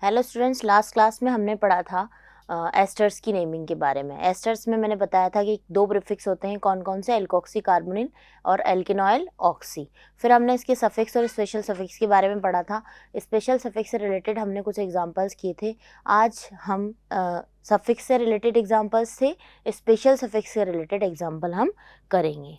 Hello students, last class में हमने पढ़ा था एस्टर्स की नेमिंग के बारे में। एस्टर्स में मैंने बताया था कि दो प्रीफिक्स होते हैं, कौन कौन से, एल्कोक्सी कार्बोनिल और एल्केनॉयल ऑक्सी। फिर हमने इसके सफिक्स और स्पेशल सफिक्स के बारे में पढ़ा था। स्पेशल सफिक्स से रिलेटेड हमने कुछ एग्जांपल्स किए थे। आज हम सफिक्स से रिलेटेड एग्जांपल्स से स्पेशल सफिक्स से रिलेटेड एग्जांपल हम करेंगे।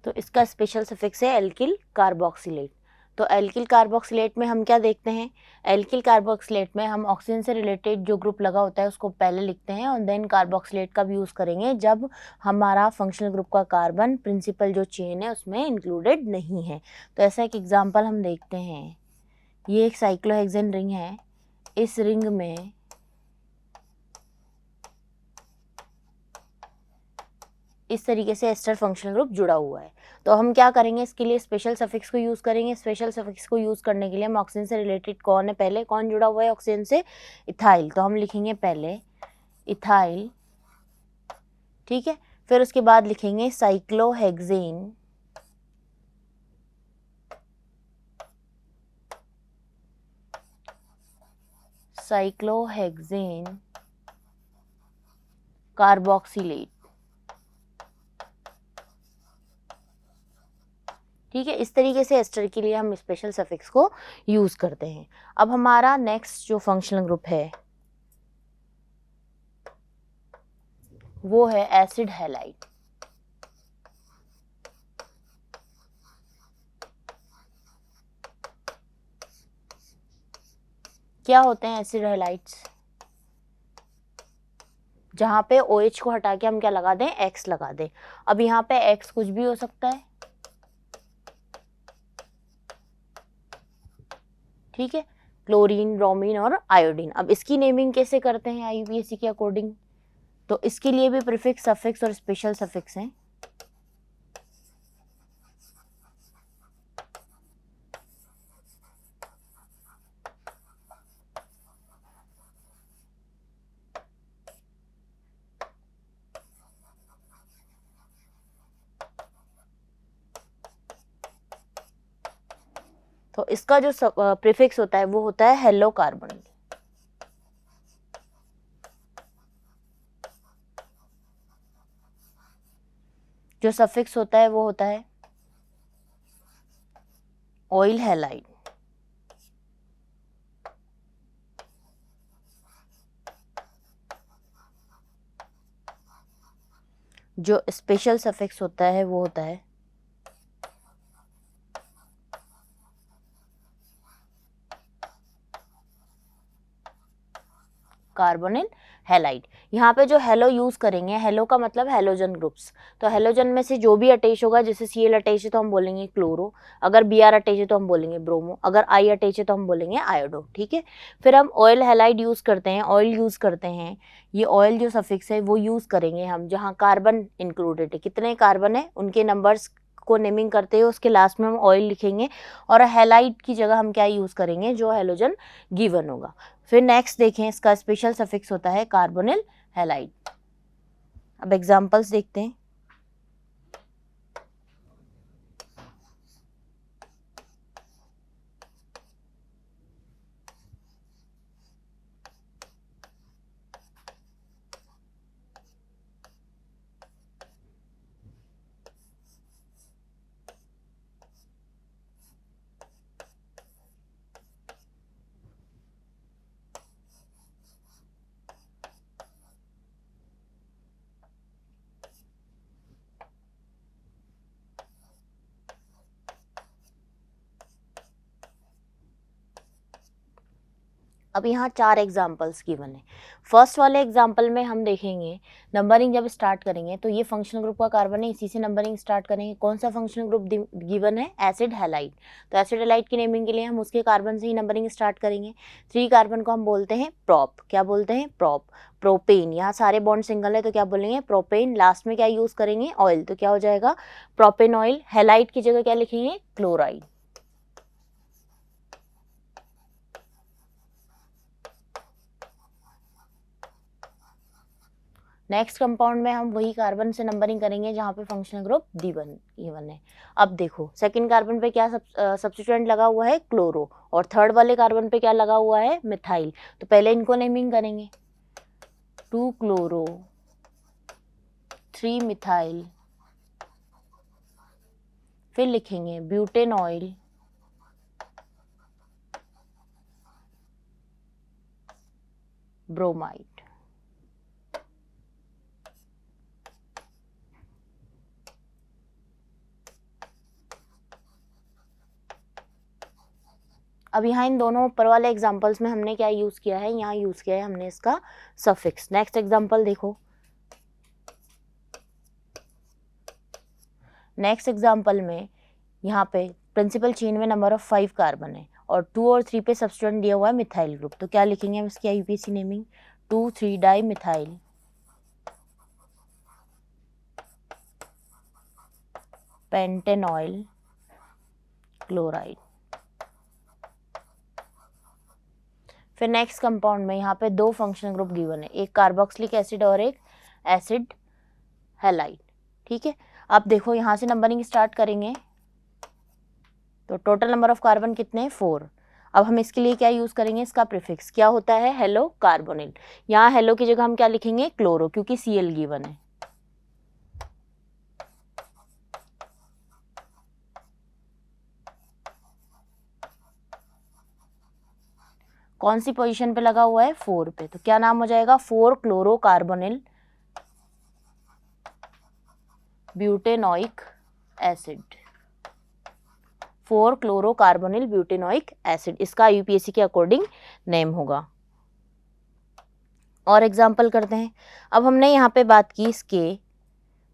तो इसका स्पेशल सफिक्स है एल्किल कार्बोक्सिलेट। तो एल्किल कार्बोक्सिलेट में हम क्या देखते हैं, एल्किल कार्बोक्सिलेट में हम ऑक्सीजन से रिलेटेड जो ग्रुप लगा होता है उसको पहले लिखते हैं और देन कार्बोक्सिलेट का भी यूज़ करेंगे जब हमारा फंक्शनल ग्रुप का कार्बन प्रिंसिपल जो चेन है उसमें इंक्लूडेड नहीं है। तो ऐसा एक एग्जांपल हम देखते हैं। ये एक साइक्लोहेक्सेन रिंग है। इस रिंग में इस तरीके से एस्टर फंक्शनल ग्रुप जुड़ा हुआ है। तो हम क्या करेंगे, इसके लिए स्पेशल सफिक्स को यूज़ करेंगे। स्पेशल सफिक्स को यूज़ करने के लिए हम ऑक्सीजन से रिलेटेड कौन है, पहले कौन जुड़ा हुआ है ऑक्सीजन से, इथाइल। तो हम लिखेंगे पहले इथाइल, ठीक है। फिर उसके बाद लिखेंगे साइक्लोहेक्सेन, साइक्लोहेक्सेन कार्बोक्सिलेट, ठीक है। इस तरीके से एस्टर के लिए हम स्पेशल सफिक्स को यूज़ करते हैं। अब हमारा नेक्स्ट जो फंक्शनल ग्रुप है वो है एसिड हैलाइड। क्या होते हैं एसिड हैलाइड्स? जहाँ पे OH को हटा के हम क्या लगा दें, X लगा दें। अब यहाँ पे X कुछ भी हो सकता है, ठीक है, क्लोरीन, ब्रोमीन और आयोडीन। अब इसकी नेमिंग कैसे करते हैं IUPAC के अकॉर्डिंग? तो इसके लिए भी प्रीफिक्स, सफिक्स और स्पेशल सफिक्स हैं। तो इसका जो प्रीफिक्स होता है वो होता है हेलो कार्बन। जो सफिक्स होता है वो होता है ऑयल हैलाइड। जो स्पेशल सफिक्स होता है वो होता है कार्बोनिल हैलाइड। यहाँ पे जो हेलो यूज करेंगे, हेलो का मतलब हेलोजन ग्रुप्स। तो हेलोजन में से जो भी अटैच होगा, जैसे Cl अटैच है तो हम बोलेंगे क्लोरो, अगर Br अटैच है तो हम बोलेंगे ब्रोमो, अगर I अटैच है तो हम बोलेंगे आयोडो, ठीक है। फिर हम ऑयल हैलाइड यूज करते हैं, ऑयल यूज करते हैं। ये ऑयल जो सफिक्स है वो यूज करेंगे हम जहाँ कार्बन इंक्लूडेड है। कितने कार्बन है उनके नंबर्स को नेमिंग करते हैं, उसके लास्ट में हम ऑयल लिखेंगे। और हैलाइड की जगह हम क्या यूज करेंगे, जो हेलोजन गिवन होगा। फिर नेक्स्ट देखें, इसका स्पेशल सफिक्स होता है कार्बोनिल हैलाइड। अब एग्जांपल्स देखते हैं। अब यहाँ 4 एग्जाम्पल्स गिवन है। फर्स्ट वाले एग्जाम्पल में हम देखेंगे नंबरिंग जब स्टार्ट करेंगे तो ये फंक्शनल ग्रुप का कार्बन है, इसी से नंबरिंग स्टार्ट करेंगे। कौन सा फंक्शनल ग्रुप गिवन है? Acid halide. तो एसिड हैलाइड की नेमिंग के लिए हम उसके कार्बन से ही नंबरिंग स्टार्ट करेंगे। 3 कार्बन को हम बोलते हैं प्रॉप। क्या बोलते हैं? प्रॉप। प्रोपेन, यहाँ सारे बॉन्ड सिंगल है तो क्या बोलेंगे? प्रोपेन। लास्ट में क्या यूज करेंगे? ऑयल, तो क्या हो जाएगा? Propane oil. हैलाइड की जगह क्या लिखेंगे? क्लोराइड। नेक्स्ट कंपाउंड में हम वही कार्बन से नंबरिंग करेंगे जहाँ पे फंक्शनल ग्रुप गिवन है। अब देखो सेकंड कार्बन पे क्या सब्स्टिट्यूएंट लगा हुआ है? क्लोरो। और थर्ड वाले कार्बन पे क्या लगा हुआ है? मिथाइल। तो पहले इनको नेमिंग करेंगे। 2 क्लोरो 3 मिथाइल, फिर लिखेंगे ब्यूटेन ऑयल, ब्रोमाइड। अब यहाँ इन दोनों ऊपर वाले एग्जाम्पल्स में हमने क्या यूज किया है? यहाँ यूज किया है हमने इसका सफिक्स। नेक्स्ट एग्जाम्पल देखो। नेक्स्ट एग्जाम्पल में यहाँ पे प्रिंसिपल चेन में नंबर ऑफ 5 कार्बन है और 2 और 3 पे सब्स्टिट्यूएंट दिया हुआ है मिथाइल ग्रुप। तो क्या लिखेंगे हम इसकी IUPAC naming? 2,3 di methyl pentanoyl chloride. फिर नेक्स्ट कंपाउंड में यहाँ पे 2 फंक्शनल ग्रुप गिवन है, एक कार्बोक्सिलिक एसिड और एक एसिड हैलाइड। ठीक है, अब देखो यहाँ से नंबरिंग स्टार्ट करेंगे तो टोटल नंबर ऑफ कार्बन कितने हैं? 4। अब हम इसके लिए क्या यूज करेंगे? इसका प्रीफिक्स क्या होता है? Hello carbonyl. यहाँ हेलो की जगह हम क्या लिखेंगे? क्लोरो, क्योंकि Cl गिवन है। कौन सी पोजीशन पे लगा हुआ है? 4 पे। तो क्या नाम हो जाएगा? 4 chloro carbonyl butanoic acid. 4 chloro carbonyl butanoic acid, इसका यूपीएससी के अकॉर्डिंग नेम होगा। और एग्जाम्पल करते हैं। अब हमने यहाँ पे बात की इसके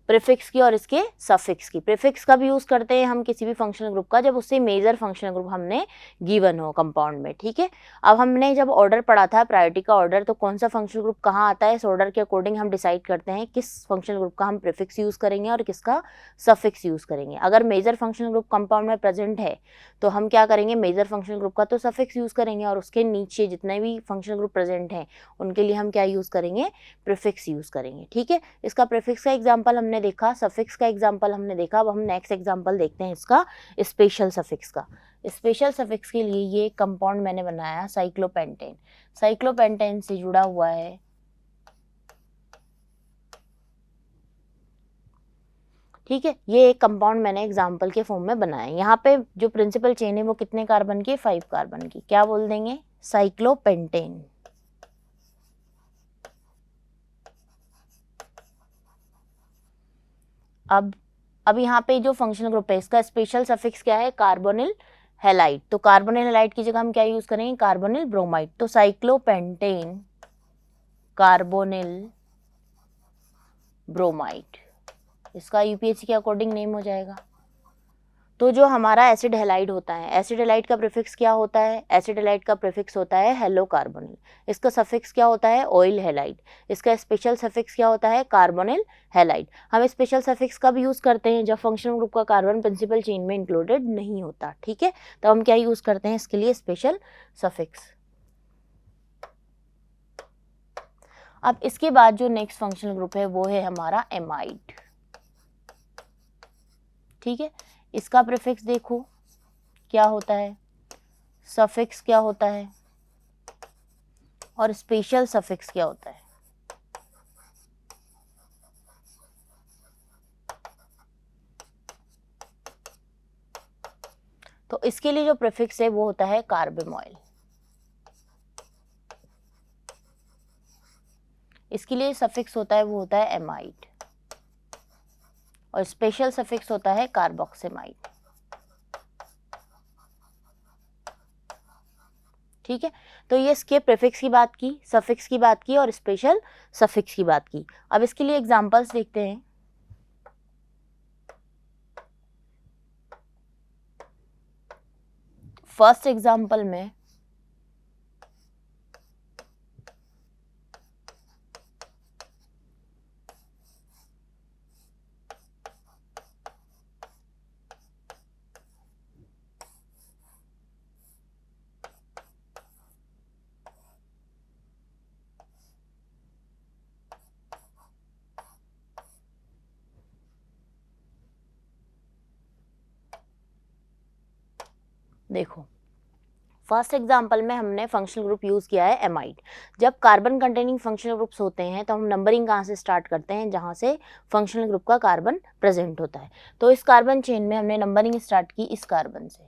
प्रीफिक्स की और इसके सफिक्स की। प्रीफिक्स का भी यूज करते हैं हम किसी भी फंक्शनल ग्रुप का जब उससे मेजर फंक्शनल ग्रुप हमने गिवन हो कंपाउंड में। ठीक है, अब हमने जब ऑर्डर पढ़ा था प्रायोरिटी का ऑर्डर, तो कौन सा फंक्शनल ग्रुप कहाँ आता है, इस ऑर्डर के अकॉर्डिंग हम डिसाइड करते हैं किस फंक्शनल ग्रुप का हम प्रीफिक्स यूज करेंगे और किसका सफिक्स यूज करेंगे। अगर मेजर फंक्शनल ग्रुप कंपाउंड में प्रेजेंट है तो हम क्या करेंगे? मेजर फंक्शनल ग्रुप का तो सफिक्स यूज करेंगे और उसके नीचे जितने भी फंक्शनल ग्रुप प्रेजेंट हैं उनके लिए हम क्या यूज करेंगे? प्रीफिक्स यूज करेंगे। ठीक है, इसका प्रीफिक्स का एग्जाम्पल हमने देखा, सफिक्स का एग्जाम्पल हमने देखा। अब हम नेक्स्ट एग्जाम्पल देखते हैं इसका स्पेशल सफिक्स का। स्पेशल सफिक्स के लिए ये कंपाउंड मैंने बनाया साइक्लोपेंटेन। साइक्लोपेंटेन से जुड़ा हुआ है ठीक है, ये एक कंपाउंड मैंने एग्जाम्पल के फॉर्म में बनाया है। यहाँ पे जो प्रिंसिपल चेन है वो कितने कार्बन की? 5 कार्बन की। क्या बोल देंगे? साइक्लोपेंटेन। अब यहाँ पे जो फंक्शनल ग्रुप है इसका स्पेशल सफिक्स क्या है? Carbonyl halide. तो कार्बोनिल हैलाइड की जगह हम क्या यूज करेंगे? Carbonyl bromide. तो साइक्लोपेंटेन कार्बोनिल ब्रोमाइड, इसका यूपीएससी के अकॉर्डिंग नेम हो जाएगा। तो जो हमारा एसिड हैलाइड होता है, एसिड हैलाइड का प्रीफिक्स क्या होता है? एसिड हैलाइड का प्रीफिक्स होता है हेलो कार्बोनिल। इसका सफिक्स क्या होता है? Oil halide. इसका स्पेशल सफिक्स क्या होता है? Carbonyl halide. हम स्पेशल सफिक्स का भी यूज करते हैं जब फंक्शनल ग्रुप का कार्बन प्रिंसिपल चेन में इंक्लूडेड नहीं होता। ठीक है, तो हम क्या यूज करते हैं इसके लिए? Special suffix. अब इसके बाद जो नेक्स्ट फंक्शनल ग्रुप है वो है हमारा एमाइड। ठीक है, इसका प्रीफिक्स देखो क्या होता है, सफिक्स क्या होता है और स्पेशल सफिक्स क्या होता है। तो इसके लिए जो प्रीफिक्स है वो होता है कार्बेमॉइल। इसके लिए सफिक्स होता है वो होता है एमाइड और स्पेशल सफिक्स होता है कार्बोक्सिमाइड। ठीक है, तो ये इसके प्रीफिक्स की बात की, सफिक्स की बात की और स्पेशल सफिक्स की बात की। अब इसके लिए एग्जांपल्स देखते हैं। फर्स्ट एग्जांपल में देखो, फर्स्ट एग्जांपल में हमने फंक्शनल ग्रुप यूज़ किया है एमाइड। जब कार्बन कंटेनिंग फंक्शनल ग्रुप्स होते हैं तो हम नंबरिंग कहाँ से स्टार्ट करते हैं, जहाँ से फंक्शनल ग्रुप का कार्बन प्रेजेंट होता है। तो इस कार्बन चेन में हमने नंबरिंग स्टार्ट की इस कार्बन से।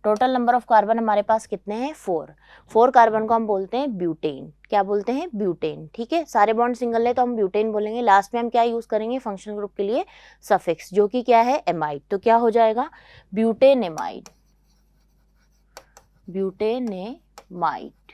टोटल नंबर ऑफ कार्बन हमारे पास कितने हैं, 4 कार्बन को हम बोलते हैं ब्यूटेन। क्या बोलते हैं, ब्यूटेन। ठीक है, सारे बॉन्ड सिंगल है तो हम ब्यूटेन बोलेंगे। लास्ट में हम क्या यूज़ करेंगे फंक्शनल ग्रुप के लिए, सफिक्स, जो कि क्या है, एमाइड। तो क्या हो जाएगा, ब्यूटेनेमाइड, ब्यूटेनेमाइड।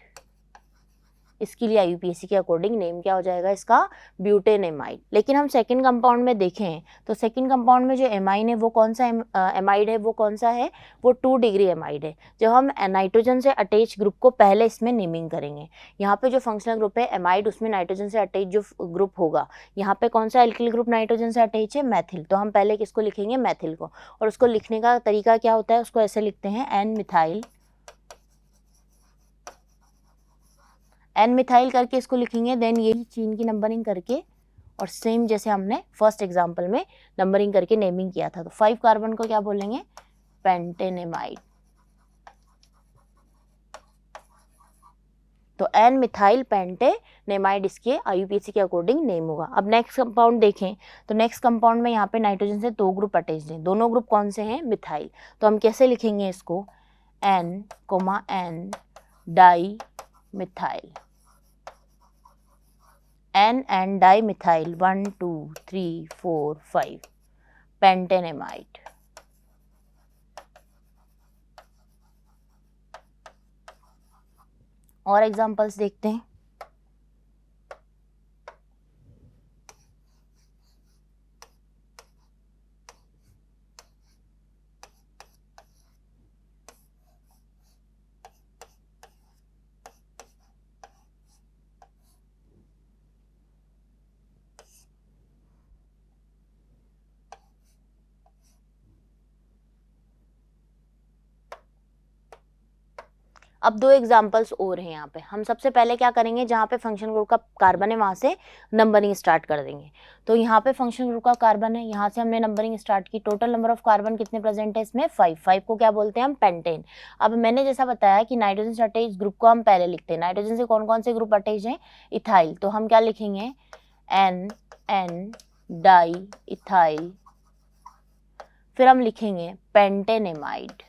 इसके लिए IUPAC के अकॉर्डिंग नेम क्या हो जाएगा इसका, ब्यूटेनेमाइड। लेकिन हम सेकंड कंपाउंड में देखें तो सेकंड कंपाउंड में जो एमाइन है वो कौन सा एमाइड है, वो कौन सा है, वो 2 डिग्री एमाइड है। जब हम नाइट्रोजन से अटैच ग्रुप को पहले इसमें नेमिंग करेंगे, यहाँ पे जो फंक्शनल ग्रुप है एमाइड, उसमें नाइट्रोजन से अटैच जो ग्रुप होगा, यहाँ पे कौन सा एल्किल ग्रुप नाइट्रोजन से अटैच है, मैथिल। तो हम पहले किसको लिखेंगे, मैथिल को। और उसको लिखने का तरीका क्या होता है, उसको ऐसे लिखते हैं एन मिथाइल, एन मिथाइल करके इसको लिखेंगे। देन यही चीन की नंबरिंग करके, और सेम जैसे हमने फर्स्ट एग्जांपल में नंबरिंग करके नेमिंग किया था। तो 5 कार्बन को क्या बोलेंगे, पेंटेनेमाइड। तो एन मिथाइल पेंटेनेमाइड इसके IUPAC के अकॉर्डिंग नेम होगा। अब नेक्स्ट कंपाउंड देखें तो नेक्स्ट कंपाउंड में यहाँ पे नाइट्रोजन से 2 ग्रुप अटैच्ड हैं, दोनों ग्रुप कौन से हैं, मिथाइल। तो हम कैसे लिखेंगे इसको, N dimethyl, N and dimethyl, 1 2 3 4 5 pentanamide. और एग्जांपल्स देखते हैं। अब 2 एग्जांपल्स और हैं यहाँ पे। हम सबसे पहले क्या करेंगे, जहाँ पे फंक्शन ग्रुप का कार्बन है वहाँ से नंबरिंग स्टार्ट कर देंगे। तो यहाँ पे फंक्शन ग्रुप का कार्बन है, यहाँ से हमने नंबरिंग स्टार्ट की। टोटल नंबर ऑफ कार्बन कितने प्रेजेंट है इसमें, 5 को क्या बोलते हैं हम, पेंटेन। अब मैंने जैसा बताया कि नाइट्रोजन से अटैच ग्रुप को हम पहले लिखते हैं। नाइट्रोजन से कौन कौन से ग्रुप अटैच हैं, इथाइल। तो हम क्या लिखेंगे, एन डाई इथाइल, फिर हम लिखेंगे पेंटेनेमाइड।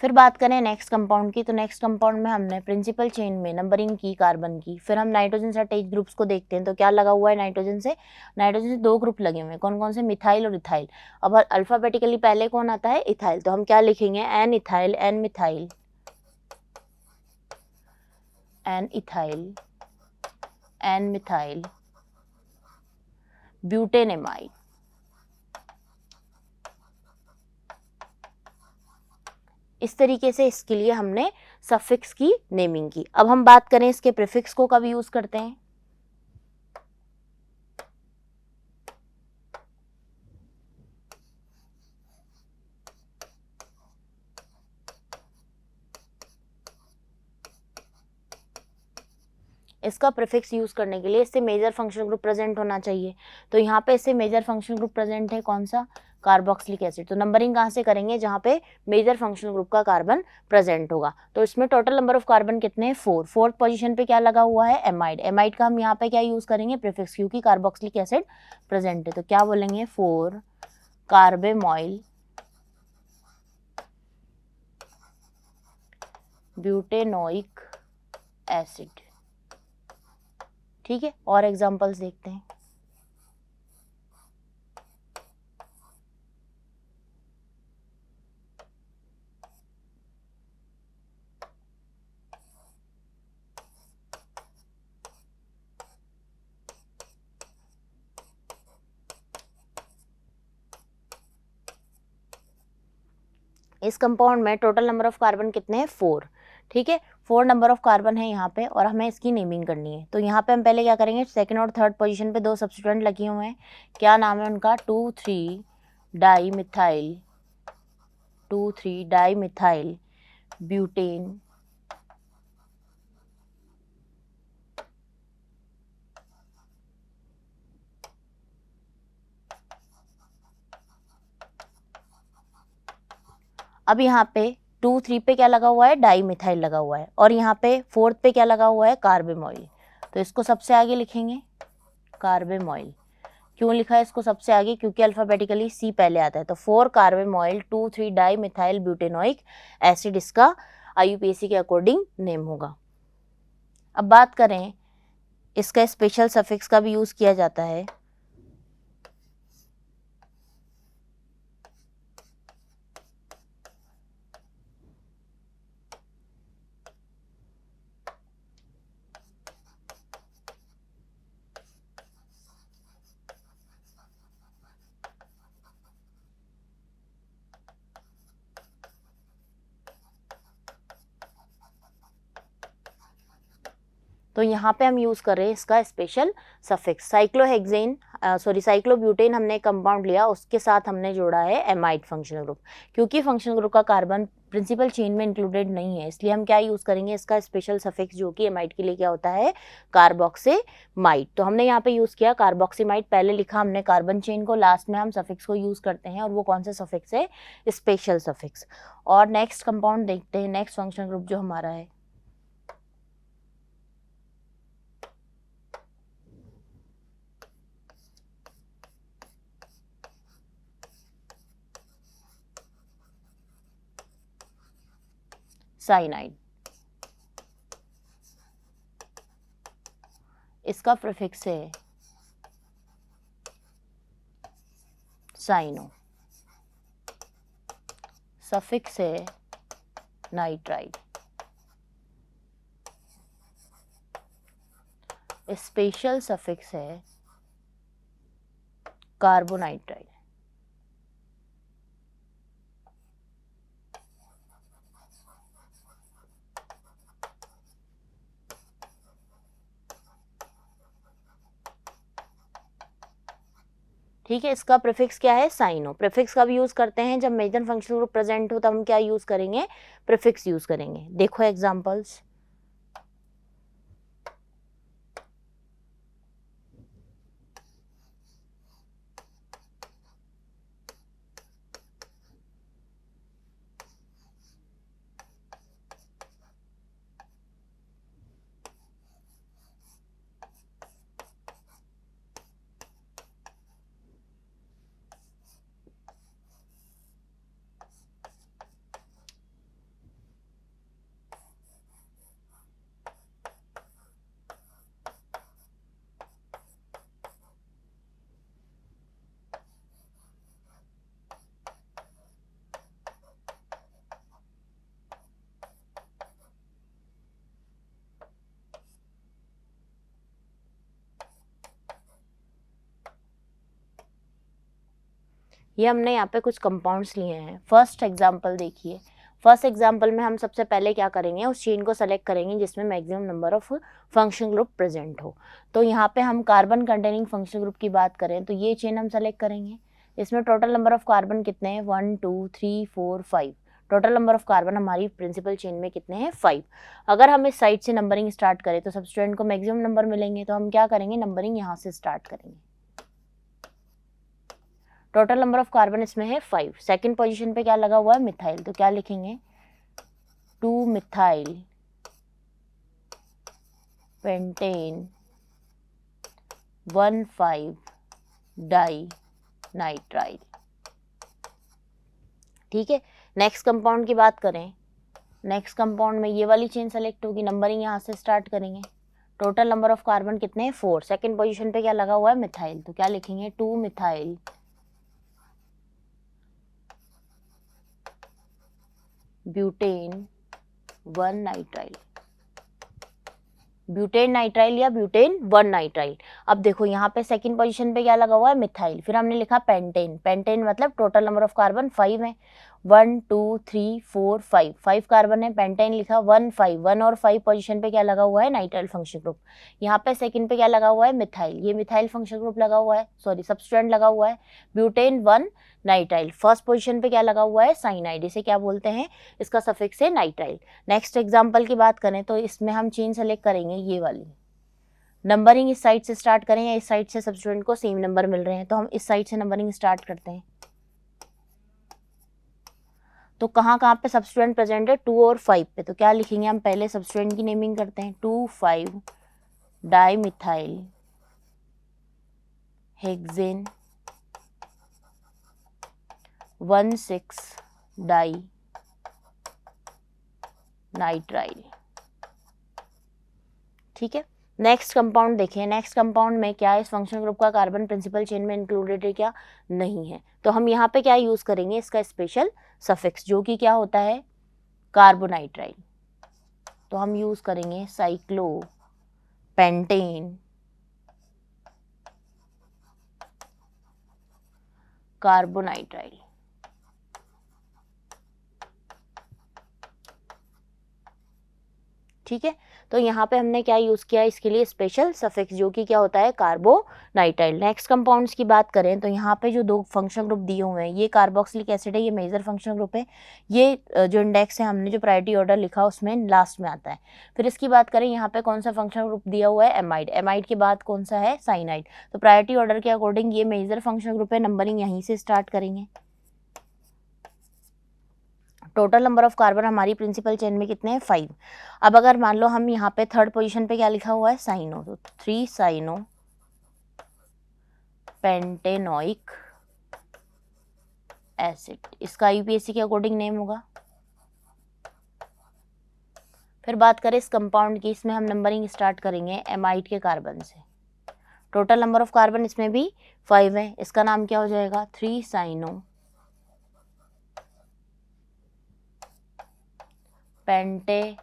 फिर बात करें नेक्स्ट कंपाउंड की, तो नेक्स्ट कंपाउंड में हमने प्रिंसिपल चेन में नंबरिंग की कार्बन की। फिर हम नाइट्रोजन से अटैच ग्रुप्स को देखते हैं। तो क्या लगा हुआ है नाइट्रोजन से 2 ग्रुप लगे हुए हैं, कौन कौन से, मिथाइल और इथाइल। अब अल्फाबेटिकली पहले कौन आता है, इथाइल। तो हम क्या लिखेंगे, N ethyl, N methyl, N ethyl, N methyl, butanamide. इस तरीके से इसके लिए हमने सफिक्स की नेमिंग की। अब हम बात करें इसके प्रीफिक्स को कब यूज करते हैं। इसका प्रीफिक्स यूज करने के लिए इससे मेजर फंक्शनल ग्रुप प्रेजेंट होना चाहिए। तो यहाँ पे इससे मेजर फंक्शनल ग्रुप प्रेजेंट है कौन सा, कार्बोक्सिलिक एसिड। तो नंबरिंग कहाँ से करेंगे, जहाँ पे मेजर फंक्शनल ग्रुप का कार्बन प्रेजेंट होगा। तो इसमें टोटल नंबर ऑफ कार्बन कितने हैं, 4। फोर्थ पोजीशन पे क्या लगा हुआ है, एमाइड। एमाइड का हम यहाँ पे क्या यूज करेंगे, प्रीफिक्स, क्योंकि कार्बोक्सिलिक एसिड प्रेजेंट है। तो क्या बोलेंगे, 4 कार्बेमॉइल ब्यूटेनोइक एसिड। ठीक है, और एग्जांपल्स देखते हैं। इस कंपाउंड में टोटल नंबर ऑफ कार्बन कितने हैं 4, ठीक है 4 नंबर ऑफ कार्बन है यहाँ पे और हमें इसकी नेमिंग करनी है। तो यहाँ पे हम पहले क्या करेंगे, सेकंड और थर्ड पोजीशन पे 2 सब्स्टिट्यूएंट लगे हुए हैं, क्या नाम है उनका 2,3 डाई मिथाइल ब्यूटेन अब यहाँ पे 2,3 पे क्या लगा हुआ है, डाई मिथाइल लगा हुआ है और यहाँ पे 4th पे क्या लगा हुआ है, कार्बेमॉइल। तो इसको सबसे आगे लिखेंगे कार्बेमॉइल। क्यों लिखा है इसको सबसे आगे, क्योंकि अल्फाबेटिकली सी पहले आता है। तो 4 कार्बेमॉइल 2,3 डाई मिथाइल ब्यूटेनोइक एसिड इसका IUPAC के अकॉर्डिंग नेम होगा। अब बात करें इसका स्पेशल सफिक्स का भी यूज किया जाता है। तो यहाँ पे हम यूज़ कर रहे हैं इसका स्पेशल सफिक्स। साइक्लोब्यूटेन हमने कंपाउंड लिया, उसके साथ हमने जोड़ा है एमाइड फंक्शनल ग्रुप। क्योंकि फंक्शनल ग्रुप का कार्बन प्रिंसिपल चेन में इंक्लूडेड नहीं है, इसलिए हम क्या यूज़ करेंगे इसका स्पेशल सफिक्स, जो कि एमाइड के लिए क्या होता है, कार्बोक्सिमाइड। तो हमने यहाँ पे यूज़ किया कार्बोक्सिमाइड, पहले लिखा हमने कार्बन चेन को, लास्ट में हम सफिक्स को यूज़ करते हैं और वो कौन सा सफिक्स है, स्पेशल सफिक्स। और नेक्स्ट कंपाउंड देखते हैं, नेक्स्ट फंक्शनल ग्रुप जो हमारा है साइनाइड। इसका प्रीफिक्स है साइनो, सफिक्स है नाइट्राइड, स्पेशल सफिक्स है कार्बोनाइट्राइड। ठीक है, इसका प्रीफिक्स क्या है, साइनो। प्रीफिक्स का भी यूज करते हैं जब मेजर फंक्शनल ग्रुप प्रेजेंट हो, तब हम क्या यूज करेंगे, प्रीफिक्स यूज करेंगे। देखो एग्जांपल्स, ये हमने यहाँ पे कुछ कंपाउंड्स लिए हैं। फर्स्ट एग्जांपल देखिए, फर्स्ट एग्जांपल में हम सबसे पहले क्या करेंगे, उस चेन को सेलेक्ट करेंगे जिसमें maximum number of functional group present हो। तो यहाँ पे हम कार्बन कंटेनिंग फंक्शनल ग्रुप की बात करें तो ये चेन हम सेलेक्ट करेंगे। इसमें टोटल नंबर ऑफ कार्बन कितने हैं, 1 2 3 4 5। टोटल नंबर ऑफ कार्बन हमारी प्रिंसिपल चेन में कितने हैं, 5। अगर हम इस साइड से नंबरिंग स्टार्ट करें तो सब्स्टिट्यूएंट को मैक्सिमम नंबर मिलेंगे, तो हम क्या करेंगे, नंबरिंग यहाँ से स्टार्ट करेंगे। टोटल नंबर ऑफ कार्बन इसमें है 5। सेकंड पोजीशन पे क्या लगा हुआ है, मिथाइल। तो क्या लिखेंगे, 2 मिथाइल पेंटेन 1,5 डाई नाइट्राइल। ठीक है, नेक्स्ट कंपाउंड की बात करें, नेक्स्ट कंपाउंड में ये वाली चेन सेलेक्ट होगी, नंबरिंग यहाँ से स्टार्ट करेंगे। टोटल नंबर ऑफ कार्बन कितने हैं, 4। सेकंड पोजीशन पे क्या लगा हुआ है, मिथाइल। तो क्या लिखेंगे, 2 methyl butane 1 nitrile, butane nitrile या ब्यूटेन 1 नाइट्राइल। अब देखो यहाँ पे सेकंड पोजीशन पे क्या लगा हुआ है, मिथाइल। फिर हमने लिखा पेंटेन, पेंटेन मतलब टोटल नंबर ऑफ कार्बन 5 है 1 2 3 4 5 5 कार्बन है, पेंटाइन लिखा, 1 5 1 और 5 पोजीशन पे क्या लगा हुआ है, नाइट्राइल फंक्शन ग्रुप। यहाँ पे सेकंड पे क्या लगा हुआ है, मिथाइल, ये मिथाइल फंक्शन ग्रुप लगा हुआ है, सॉरी सबस्टेंट लगा हुआ है। ब्यूटेन 1 नाइट्राइल, फर्स्ट पोजीशन पे क्या लगा हुआ है, साइनाइड, इसे क्या बोलते हैं, इसका सफिक्स है नाइट्राइल। नेक्स्ट एग्जाम्पल की बात करें तो इसमें हम चेन सेलेक्ट करेंगे, ये वाली नंबरिंग इस साइड से स्टार्ट करें या इस साइड से, सब स्टूडेंट को सेम नंबर मिल रहे हैं तो हम इस साइड से नंबरिंग स्टार्ट करते हैं। तो कहाँ कहाँ पे सब्सटेंट प्रेजेंट है, 2 और 5 पे, तो क्या लिखेंगे हम, पहले सब्सटेंट की नेमिंग करते हैं, 2,5 डाइमिथाइल हेक्सेन 1,6 डाई नाइट्राइल। ठीक है, नेक्स्ट कंपाउंड देखें, नेक्स्ट कंपाउंड में क्या है, इस फंक्शन ग्रुप का कार्बन प्रिंसिपल चेन में इंक्लूडेड है क्या, नहीं है, तो हम यहाँ पे क्या यूज करेंगे, इसका स्पेशल सफिक्स जो कि क्या होता है, कार्बोनाइट्राइल। तो हम यूज करेंगे साइक्लो पेंटेन कार्बोनाइट्राइल। ठीक है, तो यहाँ पे हमने क्या यूज किया, इसके लिए स्पेशल सफिक्स जो कि क्या होता है, कार्बोनाइट्राइल। नेक्स्ट कंपाउंड्स की बात करें तो यहाँ पे जो दो फंक्शन ग्रुप दिए हुए हैं, ये कार्बोक्सिलिक एसिड है, ये मेजर फंक्शन ग्रुप है, ये जो इंडेक्स है हमने जो प्रायोरिटी ऑर्डर लिखा उसमें लास्ट में आता है। फिर इसकी बात करें, यहाँ पे कौन सा फंक्शन ग्रुप दिया हुआ है, एमाइड, एमाइड के बाद कौन सा है, साइनाइड। तो प्रायोरिटी ऑर्डर के अकॉर्डिंग ये मेजर फंक्शन ग्रुप है, नंबरिंग यहीं से स्टार्ट करेंगे। टोटल नंबर ऑफ कार्बन हमारी प्रिंसिपल चेन में कितने हैं, 5। अब अगर मान लो हम यहाँ पे थर्ड पोजीशन पे क्या लिखा हुआ है, साइनो, तो 3 साइनो पेंटेनोइक एसिड, इसका यूपीएससी के अकॉर्डिंग नेम होगा। फिर बात करें इस कंपाउंड की, इसमें हम नंबरिंग स्टार्ट करेंगे एमाइड के कार्बन से। टोटल नंबर ऑफ कार्बन इसमें भी 5 है, इसका नाम क्या हो जाएगा, 3 साइनो पेंटेनेमाइड,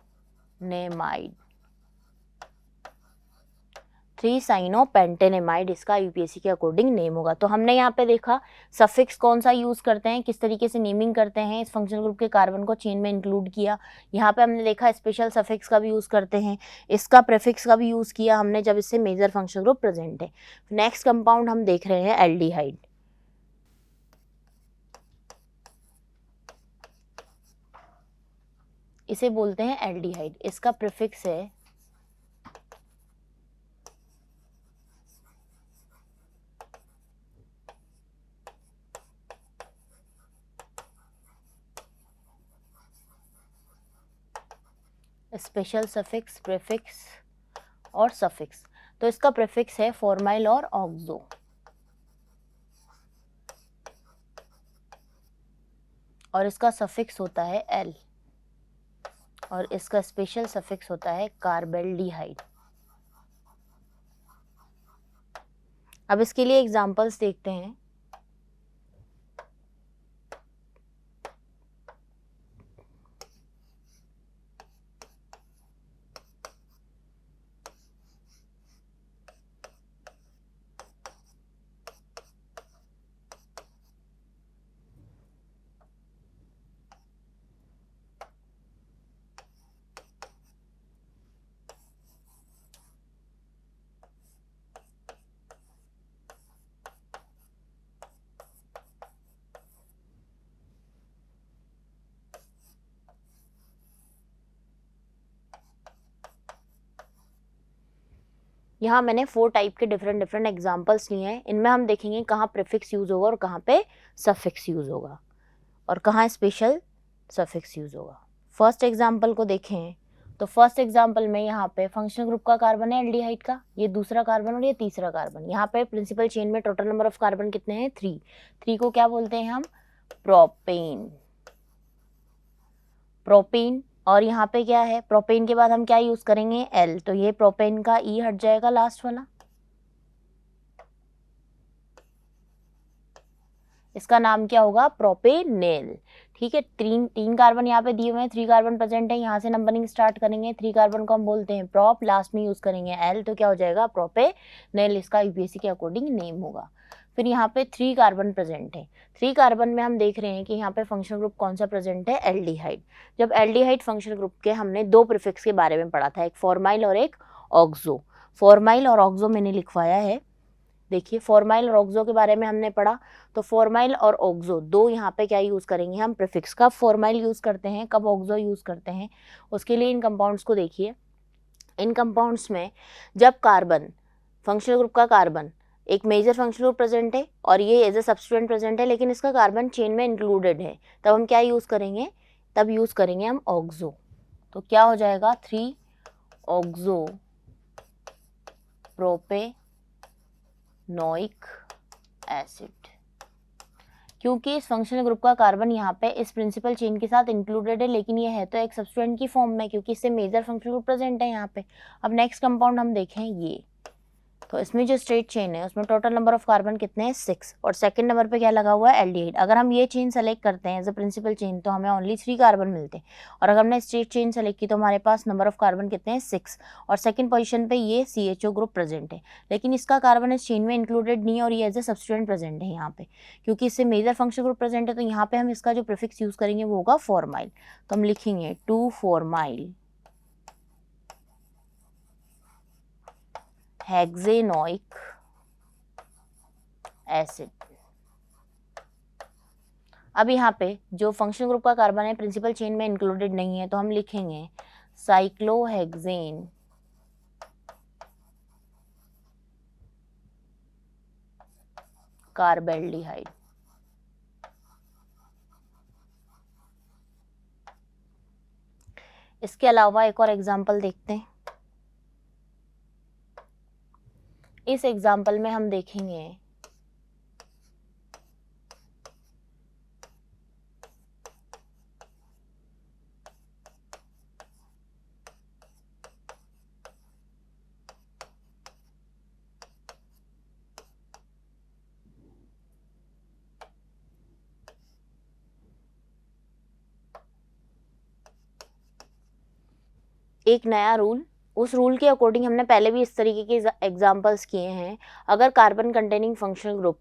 3 साइनो पेंटेनेमाइड, इसका यूपीएससी के अकॉर्डिंग नेम होगा। तो हमने यहाँ पे देखा सफिक्स कौन सा यूज करते हैं, किस तरीके से नेमिंग करते हैं, इस फंक्शन ग्रुप के कार्बन को चेन में इंक्लूड किया। यहाँ पे हमने देखा स्पेशल सफिक्स का भी यूज करते हैं, इसका प्रेफिक्स का भी यूज किया हमने जब इससे मेजर फंक्शन ग्रुप प्रेजेंट है। नेक्स्ट कंपाउंड हम देख रहे हैं एल्डिहाइड। इसे बोलते हैं एल्डिहाइड, इसका प्रीफिक्स है स्पेशल सफिक्स, प्रीफिक्स और सफिक्स। तो इसका प्रीफिक्स है फॉर्माइल और ऑक्सो, और इसका सफिक्स होता है एल, और इसका स्पेशल सफिक्स होता है कार्बेल्डिहाइड। अब इसके लिए एग्जांपल्स देखते हैं। यहाँ मैंने 4 टाइप के डिफरेंट एग्जांपल्स लिए हैं, इनमें हम देखेंगे कहाँ प्रीफिक्स यूज होगा और कहाँ पे सफिक्स यूज होगा और कहाँ स्पेशल सफिक्स यूज होगा। फर्स्ट एग्जांपल को देखें तो फर्स्ट एग्जांपल में यहाँ पे फंक्शनल ग्रुप का कार्बन है एल्डिहाइड का, ये दूसरा कार्बन और ये तीसरा कार्बन। यहाँ पे प्रिंसिपल चेन में टोटल नंबर ऑफ कार्बन कितने हैं, 3। 3 को क्या बोलते हैं हम, प्रोपेन, प्रोपेन। और यहाँ पे क्या है, प्रोपेन के बाद हम क्या यूज करेंगे, एल, तो ये प्रोपेन का ई हट जाएगा लास्ट वाला, इसका नाम क्या होगा, प्रोपेनेल। ठीक है, तीन कार्बन यहाँ पे दिए हुए हैं, 3 कार्बन प्रेजेंट है, यहाँ से नंबरिंग स्टार्ट करेंगे। 3 कार्बन को हम बोलते हैं प्रोप, लास्ट में यूज करेंगे एल, तो क्या हो जाएगा प्रोपेनॉल, इसका यूपीएससी के अकॉर्डिंग नेम होगा। फिर यहाँ पे 3 कार्बन प्रेजेंट है, 3 कार्बन में हम देख रहे हैं कि यहाँ पे फंक्शनल ग्रुप कौन सा प्रेजेंट है, एल्डिहाइड। जब एल्डिहाइड फंक्शनल ग्रुप के हमने 2 प्रीफिक्स के बारे में पढ़ा था, एक फॉर्माइल और एक ऑक्सो। फॉर्माइल और ऑक्सो मैंने लिखवाया है, देखिए फॉर्माइल और ऑक्सो के बारे में हमने पढ़ा। तो फॉर्माइल और ऑक्सो दो यहाँ पे क्या यूज़ करेंगे हम, प्रीफिक्स। कब फॉर्माइल यूज़ करते हैं, कब ऑक्सो यूज़ करते हैं, उसके लिए इन कंपाउंड्स को देखिए। इन कंपाउंड्स में जब कार्बन, फंक्शनल ग्रुप का कार्बन, एक मेजर फंक्शनल ग्रुप प्रेजेंट है और ये एज ए सब्स्टिट्यूएंट प्रेजेंट है, लेकिन इसका कार्बन चेन में इंक्लूडेड है, तब हम क्या यूज़ करेंगे, तब यूज़ करेंगे हम ऑक्सो। तो क्या हो जाएगा, 3 ऑक्सो प्रोपेनोइक एसिड। क्योंकि इस फंक्शनल ग्रुप का कार्बन यहाँ पे इस प्रिंसिपल चेन के साथ इंक्लूडेड है, लेकिन ये है तो एक सब्स्टिट्यूएंट की फॉर्म में, क्योंकि इससे मेजर फंक्शनल ग्रुप प्रेजेंट है यहाँ पे। अब नेक्स्ट कंपाउंड हम देखें ये, तो इसमें जो स्ट्रेट चेन है उसमें टोटल नंबर ऑफ कार्बन कितने हैं, 6, और सेकंड नंबर पे क्या लगा हुआ है, एल्डिहाइड। अगर हम ये चेन सेलेक्ट करते हैं एज अ प्रिंसिपल चेन तो हमें ओनली 3 कार्बन मिलते हैं, और अगर हमने स्ट्रेट चेन सेलेक्ट की तो हमारे पास नंबर ऑफ कार्बन कितने हैं, 6, और सेकंड पोजीशन पे ये CHO ग्रुप प्रेजेंट है, लेकिन इसका कार्बन इस चेन में इंक्लूडेड नहीं है और ये एज ए सब्स्टिट्यूएंट प्रेजेंट है यहाँ पे, क्योंकि इससे मेजर फंक्शनल ग्रुप प्रेजेंट है। तो यहाँ पे हम इसका जो प्रीफिक्स यूज करेंगे वो होगा फॉर्माइल। तो हम लिखेंगे 2 फॉर्माइल हेक्सेनोइक एसिड। अब यहाँ पे जो फंक्शनल ग्रुप का कार्बन है प्रिंसिपल चेन में इंक्लूडेड नहीं है, तो हम लिखेंगे साइक्लोहेक्सेन कार्बेल्डिहाइड। इसके अलावा एक और एग्जांपल देखते हैं। इस एग्जांपल में हम देखेंगे एक नया रूल। उस रूल के अकॉर्डिंग हमने पहले भी इस तरीके के एग्जांपल्स किए हैं। अगर carbon containing functional group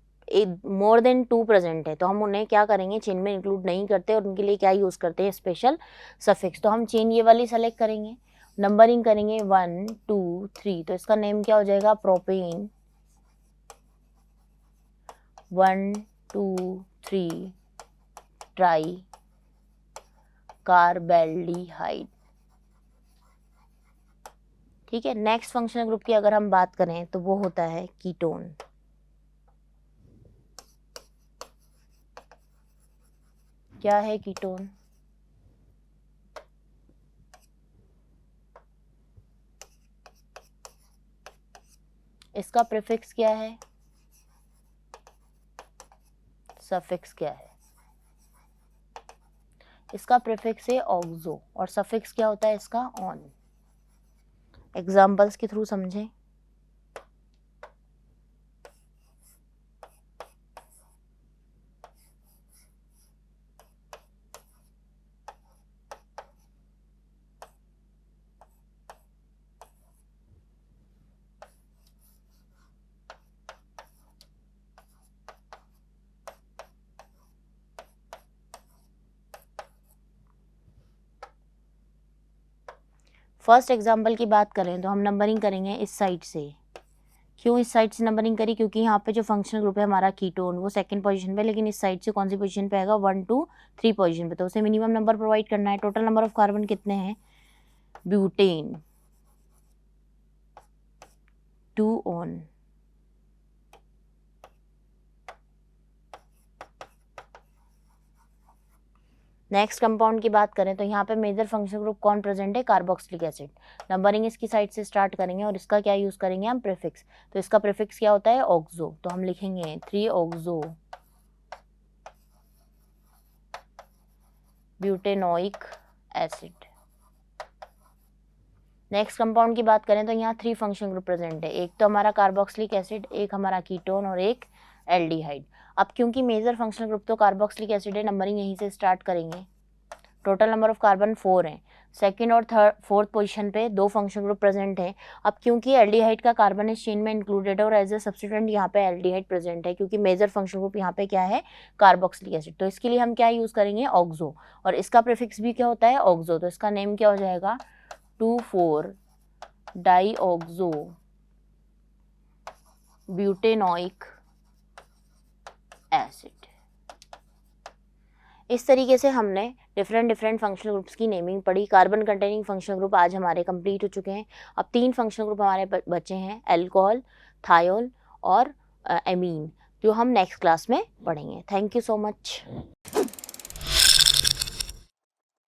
more than 2 present है तो हम उन्हें क्या करेंगे, चेन में इंक्लूड नहीं करते और उनके लिए क्या यूज़ करते हैं, स्पेशल सफिक्स। तो हम चेन ये वाली सेलेक्ट करेंगे, नंबरिंग करेंगे 1 2 3, तो इसका नेम क्या हो जाएगा, प्रोपेन 1 2 3 ट्राई कार्बेल्डिहाइड। ठीक है, नेक्स्ट फंक्शनल ग्रुप की अगर हम बात करें तो वो होता है कीटोन। क्या है कीटोन, इसका प्रीफिक्स क्या है, सफिक्स क्या है, इसका प्रीफिक्स है ऑक्सो और सफिक्स क्या होता है इसका, ऑन। एग्जाम्पल्स के थ्रू समझें। फर्स्ट एग्जाम्पल की बात करें तो हम नंबरिंग करेंगे इस साइड से। क्यों इस साइड से नंबरिंग करी, क्योंकि यहाँ पे जो फंक्शनल ग्रुप है हमारा कीटोन वो सेकंड पोजीशन पे, लेकिन इस साइड से कौन सी पोजीशन पे आएगा, 1 2 3 पोजीशन पे, तो उसे मिनिमम नंबर प्रोवाइड करना है। टोटल नंबर ऑफ कार्बन कितने हैं, ब्यूटेन 2 ऑन। नेक्स्ट कंपाउंड की बात करें तो यहाँ पे मेजर फंक्शनल ग्रुप कौन प्रेजेंट है, कार्बोक्सिलिक एसिड। नंबरिंग इसकी साइड से स्टार्ट करेंगे और इसका क्या यूज करेंगे हम, प्रीफिक्स। तो इसका प्रीफिक्स क्या होता है, ऑक्सो। तो हम लिखेंगे 3 oxo butanoic acid. Next compound की बात करें तो यहाँ 3 फंक्शनल ग्रुप प्रेजेंट है, एक तो हमारा कार्बोक्सिलिक एसिड, एक हमारा कीटोन और एक एल्डिहाइड। अब क्योंकि मेजर फंक्शनल ग्रुप तो कार्बोक्सिलिक एसिड है, नंबरिंग यहीं से स्टार्ट करेंगे। टोटल नंबर ऑफ कार्बन 4 हैं, सेकंड और फोर्थ पोजीशन पे 2 फंक्शनल ग्रुप प्रेजेंट हैं। अब क्योंकि एल्डिहाइड का कार्बन इस चेन में इंक्लूडेड है और एज ए सब्स्टिट्यूएंट यहाँ पे एल्डिहाइड प्रेजेंट है, क्योंकि मेजर फंक्शनल ग्रुप यहाँ पे क्या है, कार्बोक्सिलिक एसिड, तो इसके लिए हम क्या यूज करेंगे, ऑक्सो, और इसका प्रीफिक्स भी क्या होता है, ऑक्सो, तो इसका नेम क्या हो जाएगा, 2,4 डाईऑक्सो ब्यूटेनोइक एसिड। इस तरीके से हमने डिफरेंट फंक्शनल ग्रुप्स की नेमिंग पढ़ी। कार्बन कंटेनिंग फंक्शनल ग्रुप आज हमारे कंप्लीट हो चुके हैं। अब 3 फंक्शनल ग्रुप हमारे बचे हैं, अल्कोहल, थायोल और एमीन, जो हम नेक्स्ट क्लास में पढ़ेंगे। Thank you so much.